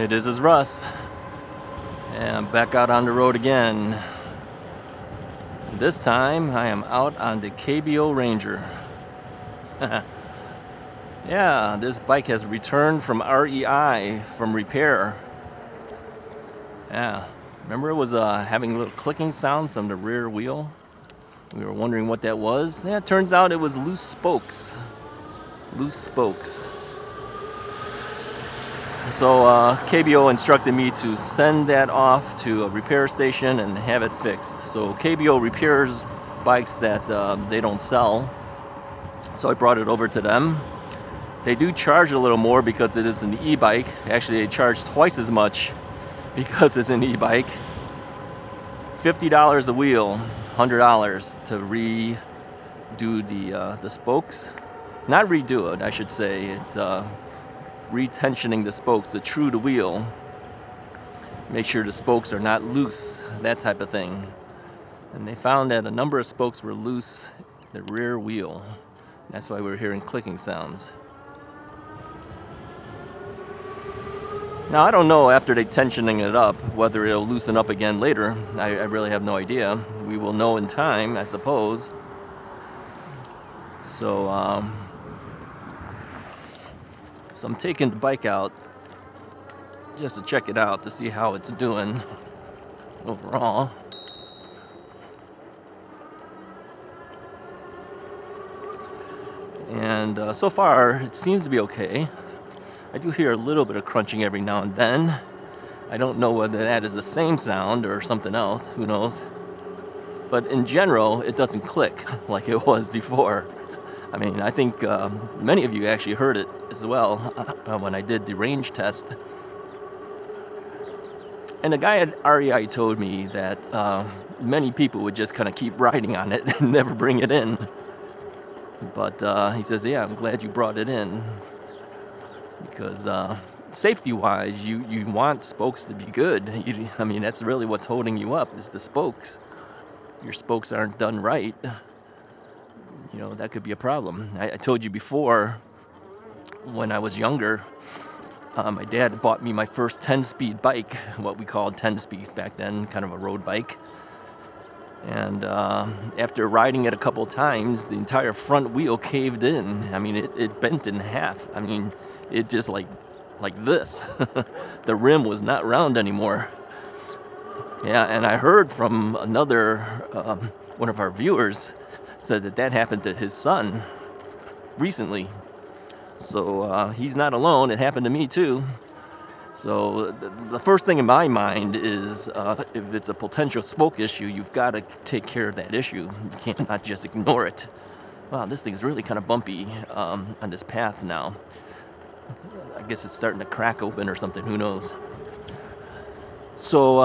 Hey, this is Russ, and I'm back out on the road again. This time I am out on the KBO Ranger. Yeah, this bike has returned from REI, from repair. Yeah, remember it was having little clicking sounds on the rear wheel? We were wondering what that was. Yeah, it turns out it was loose spokes. Loose spokes. So KBO instructed me to send that off to a repair station and have it fixed. So KBO repairs bikes that they don't sell. So I brought it over to them. They do charge a little more because it is an e-bike. Actually, they charge twice as much because it's an e-bike. $50 a wheel, $100 to redo the spokes. Not redo it, I should say. It's retensioning the spokes to true the wheel. Make sure the spokes are not loose, that type of thing. And they found that a number of spokes were loose in the rear wheel. That's why we're hearing clicking sounds. Now I don't know after they tensioning it up whether it'll loosen up again later. I really have no idea. We will know in time, I suppose. So I'm taking the bike out just to check it out to see how it's doing overall. And so far it seems to be okay. I do hear a little bit of crunching every now and then. I don't know whether that is the same sound or something else, who knows. But in general, it doesn't click like it was before. I mean, I think many of you actually heard it as well when I did the range test. And the guy at REI told me that many people would just kind of keep riding on it and never bring it in. But he says, yeah, I'm glad you brought it in. Because safety-wise, you want spokes to be good. I mean, that's really what's holding you up, is the spokes. Your spokes aren't done right. You know, that could be a problem. I told you before, when I was younger, my dad bought me my first 10-speed bike, what we called 10 speeds back then, kind of a road bike. And after riding it a couple times, the entire front wheel caved in. I mean, it bent in half. I mean, it just like this. The rim was not round anymore. Yeah, and I heard from another, one of our viewers, said that happened to his son recently. So he's not alone. It happened to me too. So the first thing in my mind is if it's a potential spoke issue, you've got to take care of that issue. You can't not just ignore it. Wow, this thing's really kind of bumpy on this path now. I guess it's starting to crack open or something. Who knows? So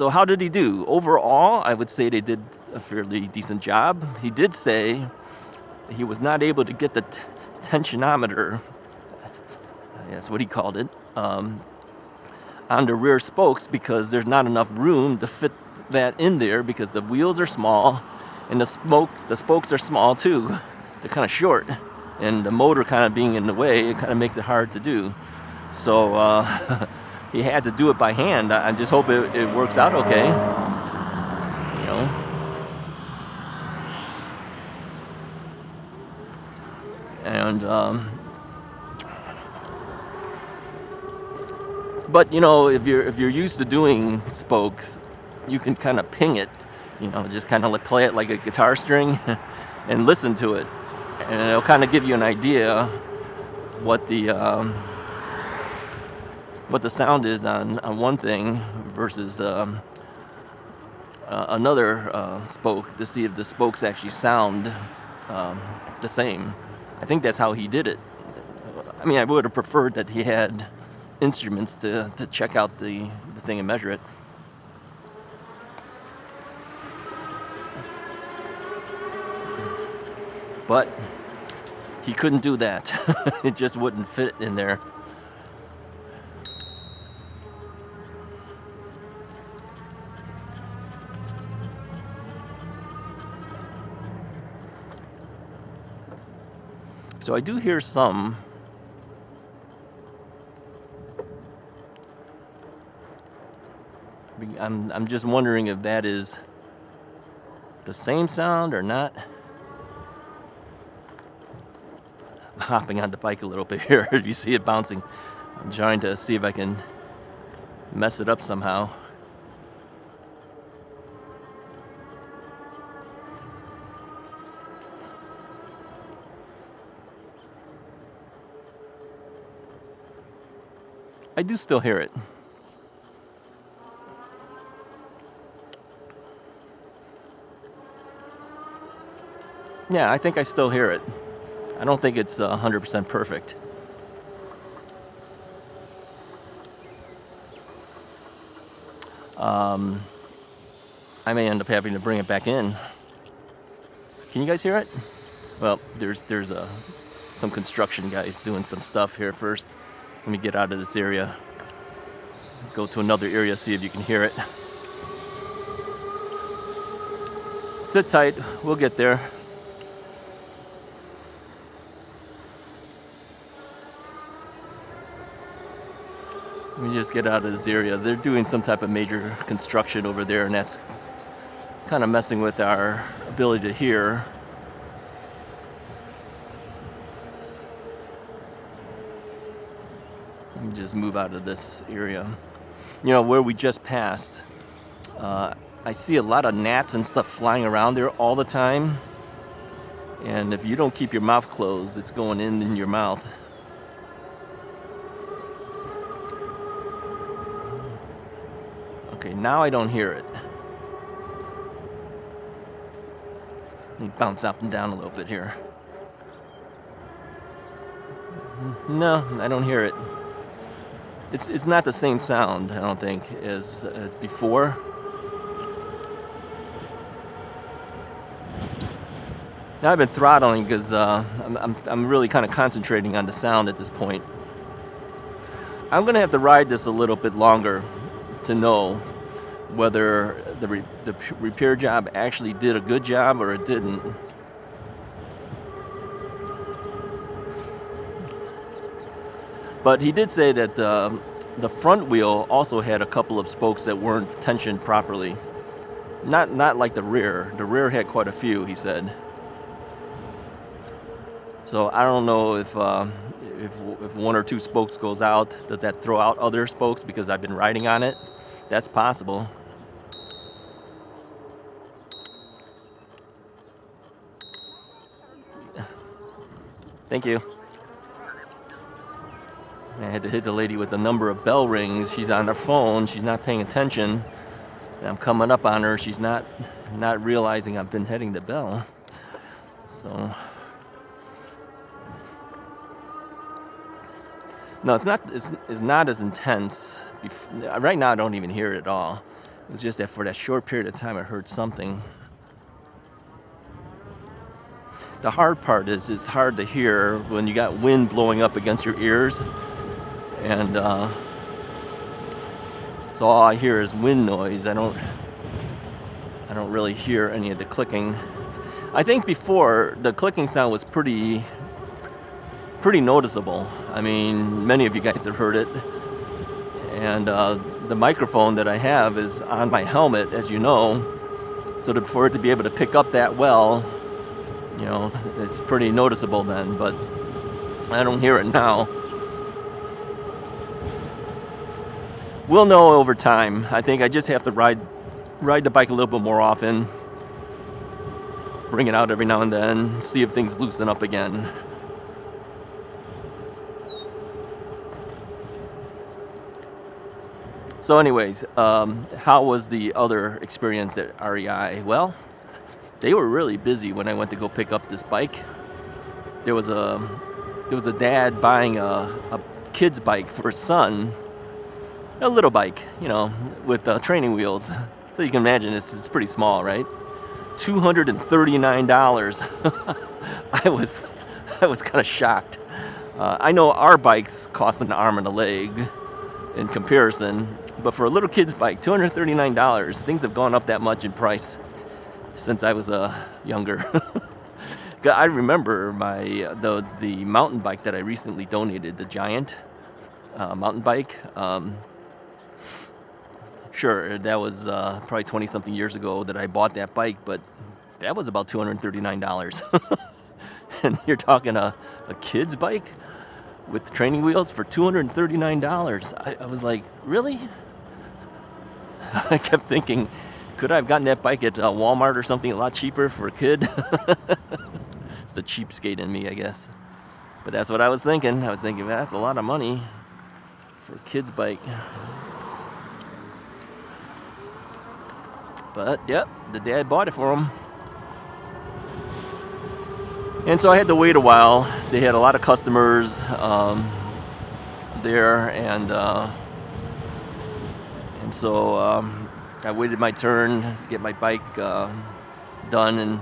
how did he do? Overall, I would say they did a fairly decent job. He did say he was not able to get the tensionometer, that's what he called it, on the rear spokes because there's not enough room to fit that in there because the wheels are small and the spokes are small too. They're kind of short, and the motor kind of being in the way, it kind of makes it hard to do. So he had to do it by hand. I just hope it works out okay. You know. And but you know, if you're used to doing spokes, you can kind of ping it. You know, just kind of play it like a guitar string and listen to it, and it'll kind of give you an idea what the sound is on one thing versus another spoke, to see if the spokes actually sound the same. I think that's how he did it. I mean, I would have preferred that he had instruments to check out the thing and measure it. But he couldn't do that. It just wouldn't fit in there. So I do hear some I'm just wondering if that is the same sound or not. I'm hopping on the bike a little bit here. You see it bouncing. I'm trying to see if I can mess it up somehow. I do still hear it. Yeah, I think I still hear it. I don't think it's 100% perfect. I may end up having to bring it back in. Can you guys hear it? Well, there's some construction guys doing some stuff here first. Let me get out of this area. Go to another area, see if you can hear it. Sit tight, we'll get there. Let me just get out of this area. They're doing some type of major construction over there, and that's kind of messing with our ability to hear. Let me just move out of this area. You know, where we just passed, I see a lot of gnats and stuff flying around there all the time. And if you don't keep your mouth closed, it's going in your mouth. Okay, now I don't hear it. Let me bounce up and down a little bit here. No, I don't hear it. It's not the same sound, I don't think, as before. Now I've been throttling because I'm really kind of concentrating on the sound at this point. I'm gonna have to ride this a little bit longer to know whether the repair job actually did a good job or it didn't. But he did say that the front wheel also had a couple of spokes that weren't tensioned properly. Not like the rear. The rear had quite a few, he said. So I don't know if one or two spokes goes out, does that throw out other spokes because I've been riding on it? That's possible. Thank you. I had to hit the lady with the number of bell rings. She's on her phone. She's not paying attention. And I'm coming up on her. She's not realizing I've been hitting the bell. So no, it's not as intense. Right now, I don't even hear it at all. It was just that for that short period of time, I heard something. The hard part is it's hard to hear when you got wind blowing up against your ears. And so all I hear is wind noise. I don't really hear any of the clicking. I think before the clicking sound was pretty noticeable. I mean, many of you guys have heard it. And the microphone that I have is on my helmet, as you know. So for it to be able to pick up that well, you know, it's pretty noticeable then. But I don't hear it now. We'll know over time. I think I just have to ride the bike a little bit more often. Bring it out every now and then. See if things loosen up again. So anyways, how was the other experience at REI? Well, they were really busy when I went to go pick up this bike. There was a dad buying a kid's bike for his son. A little bike, you know, with training wheels. So you can imagine it's pretty small, right? $239. I was kind of shocked. I know our bikes cost an arm and a leg in comparison, but for a little kid's bike, $239. Things have gone up that much in price since I was younger. I remember the mountain bike that I recently donated, the Giant mountain bike. Sure, that was probably 20-something years ago that I bought that bike, but that was about $239. And you're talking a kid's bike with training wheels for $239. I was like, really? I kept thinking, could I have gotten that bike at Walmart or something a lot cheaper for a kid? It's the cheapskate in me, I guess. But that's what I was thinking. I was thinking, that's a lot of money for a kid's bike. But, yep, the dad bought it for him. And so I had to wait a while. They had a lot of customers there, and so I waited my turn to get my bike done, and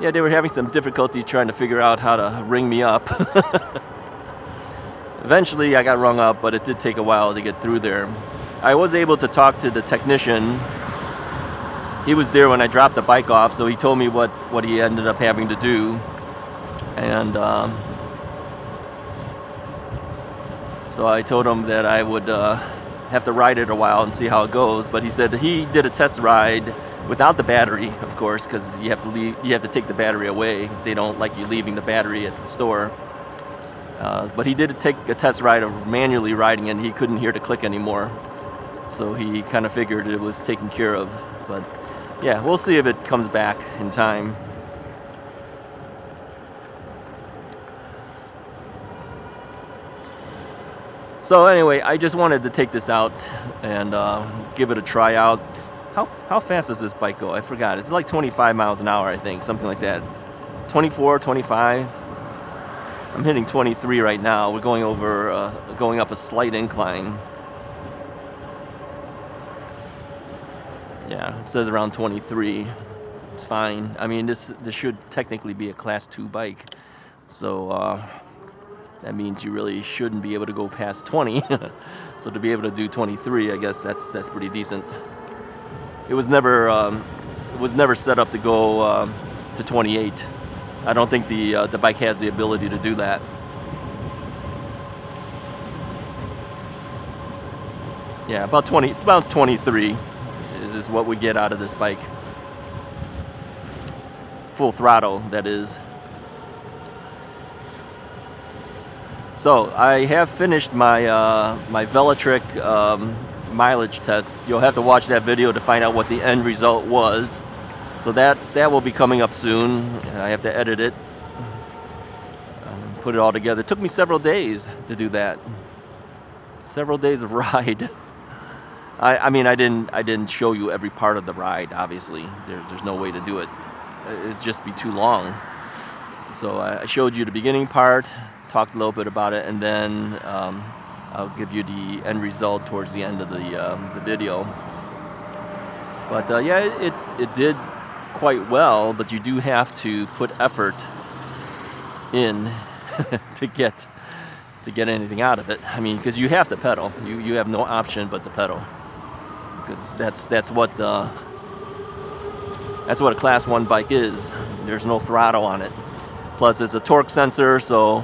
yeah, they were having some difficulty trying to figure out how to ring me up. Eventually I got rung up, but it did take a while to get through there. I was able to talk to the technician. He was there when I dropped the bike off, so he told me what he ended up having to do. And so I told him that I would have to ride it a while and see how it goes. But he said he did a test ride without the battery, of course, because you have to take the battery away. They don't like you leaving the battery at the store. But he did take a test ride of manually riding, and he couldn't hear the click anymore. So he kind of figured it was taken care of. But yeah, we'll see if it comes back in time. So anyway, I just wanted to take this out and give it a try out. How fast does this bike go? I forgot. It's like 25 miles an hour, I think, something like that. 24, 25. I'm hitting 23 right now. We're going up a slight incline. Yeah, it says around 23. It's fine. I mean, this should technically be a Class 2 bike, so that means you really shouldn't be able to go past 20. So to be able to do 23, I guess that's pretty decent. It was never set up to go to 28. I don't think the bike has the ability to do that. Yeah, about 23 is what we get out of this bike. Full throttle, that is. So I have finished my my Velotric mileage test. You'll have to watch that video to find out what the end result was. So that will be coming up soon. I have to edit it, put it all together. It took me several days to do that. Several days of ride. I mean, I didn't show you every part of the ride. Obviously, there's no way to do it. It'd just be too long. So I showed you the beginning part, talked a little bit about it, and then I'll give you the end result towards the end of the video. But yeah, it did quite well, but you do have to put effort in to get anything out of it. I mean, because you have to pedal. You have no option but to pedal, because that's what a Class 1 bike is. There's no throttle on it. Plus, it's a torque sensor, so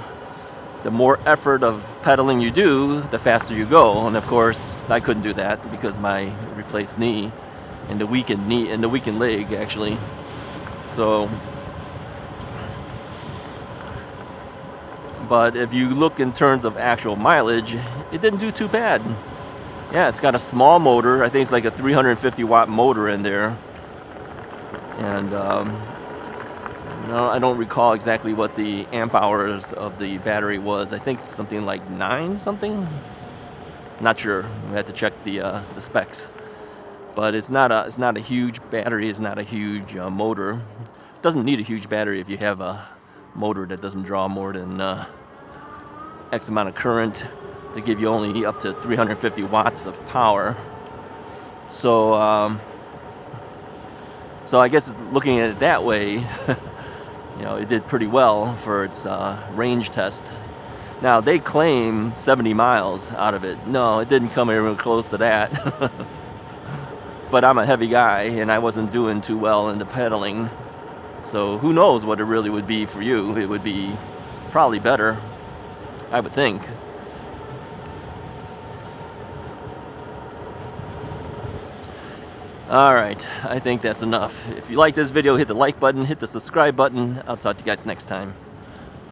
the more effort of pedaling you do, the faster you go. And of course, I couldn't do that because my replaced knee and the weakened leg, actually. So, but if you look in terms of actual mileage, it didn't do too bad. Yeah, it's got a small motor. I think it's like a 350 watt motor in there. And no, I don't recall exactly what the amp hours of the battery was. I think something like 9 something. Not sure. We had to check the specs. But it's not a huge battery. It's not a huge motor. It doesn't need a huge battery if you have a motor that doesn't draw more than X amount of current to give you only up to 350 watts of power. So I guess looking at it that way, you know, it did pretty well for its range test. Now, they claim 70 miles out of it. No, it didn't come anywhere close to that. But I'm a heavy guy, and I wasn't doing too well in the pedaling. So who knows what it really would be for you. It would be probably better, I would think. Alright, I think that's enough. If you like this video, hit the like button, hit the subscribe button. I'll talk to you guys next time.